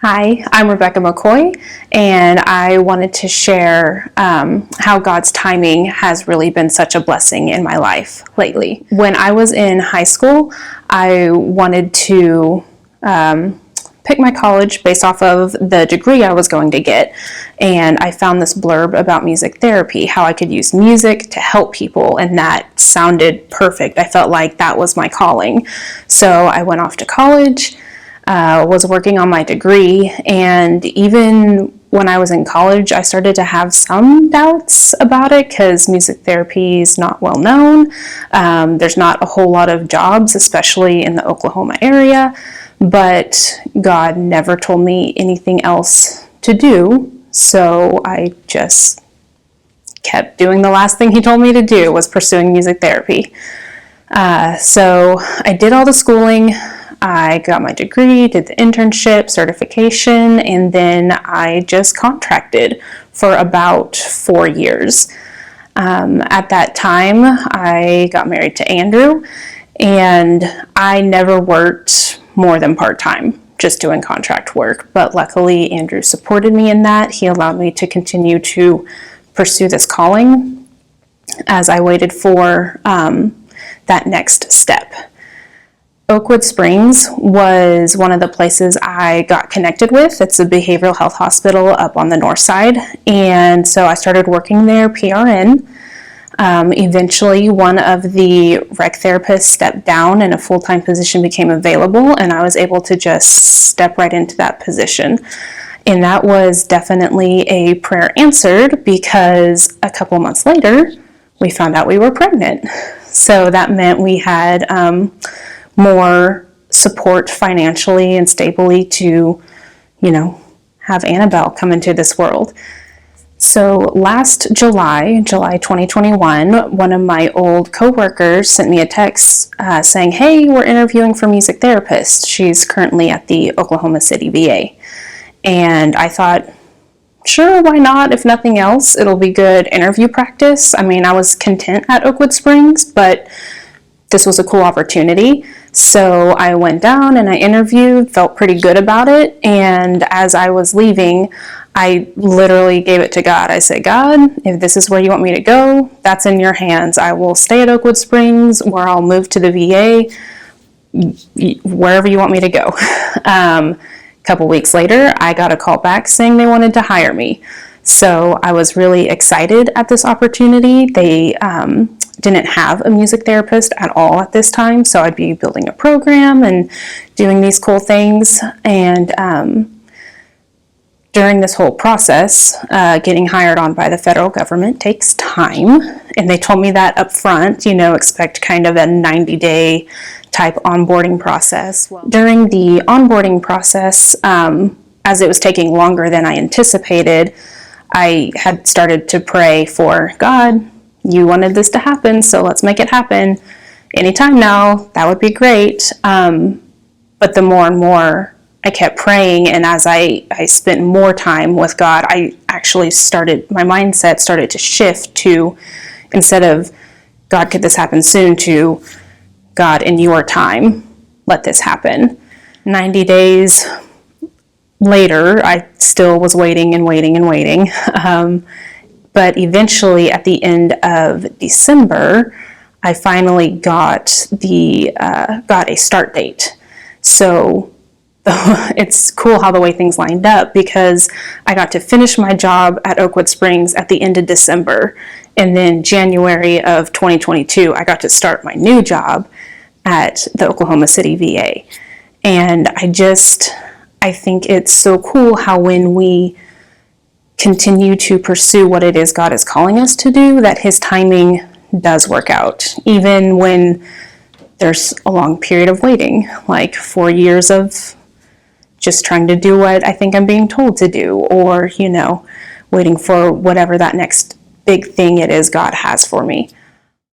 Hi, I'm Rebecca McCoy, and I wanted to share how God's timing has really been such a blessing in my life lately. When I was in high school, I wanted to pick my college based off of the degree I was going to get, and I found this blurb about music therapy, how I could use music to help people, and that sounded perfect. I felt like that was my calling. So I went off to college. Was working on my degree, and even when I was in college, I started to have some doubts about it because music therapy is not well known. There's not a whole lot of jobs, especially in the Oklahoma area, but God never told me anything else to do, so I just kept doing the last thing He told me to do, was pursuing music therapy. So I did all the schooling. I got my degree, did the internship, certification, and then I just contracted for about 4 years. At that time, I got married to Andrew, and I never worked more than part-time, just doing contract work. But luckily, Andrew supported me in that. He allowed me to continue to pursue this calling as I waited for that next step. Oakwood Springs was one of the places I got connected with. It's a behavioral health hospital up on the north side, and so I started working there PRN. Eventually, one of the rec therapists stepped down and a full-time position became available, and I was able to just step right into that position. And that was definitely a prayer answered, because a couple months later, we found out we were pregnant. So that meant we had more support financially and stably to, have Annabelle come into this world. So last July 2021, one of my old coworkers sent me a text saying, "Hey, we're interviewing for music therapist." She's currently at the Oklahoma City VA. And I thought, sure, why not? If nothing else, it'll be good interview practice. I mean, I was content at Oakwood Springs, but this was a cool opportunity. So I went down and I interviewed, felt pretty good about it. And as I was leaving, I literally gave it to God. I said, "God, if this is where you want me to go, that's in your hands. I will stay at Oakwood Springs, or I'll move to the VA, wherever you want me to go." A couple weeks later, I got a call back saying they wanted to hire me. So I was really excited at this opportunity. They didn't have a music therapist at all at this time, so I'd be building a program and doing these cool things. And during this whole process, getting hired on by the federal government takes time, and they told me that up front, expect kind of a 90-day type onboarding process. During the onboarding process, as it was taking longer than I anticipated, I had started to pray for, "God, you wanted this to happen, so let's make it happen. Anytime now, that would be great." But the more and more I kept praying, and as I spent more time with God, my mindset started to shift to, instead of, "God, could this happen soon?" to, "God, in your time, let this happen." 90 days later, I still was waiting and waiting and waiting. But eventually, at the end of December, I finally got a start date. So it's cool how the way things lined up, because I got to finish my job at Oakwood Springs at the end of December, and then January of 2022, I got to start my new job at the Oklahoma City VA. And I think it's so cool how when we continue to pursue what it is God is calling us to do, that His timing does work out, even when there's a long period of waiting, like 4 years of just trying to do what I think I'm being told to do, or, waiting for whatever that next big thing it is God has for me.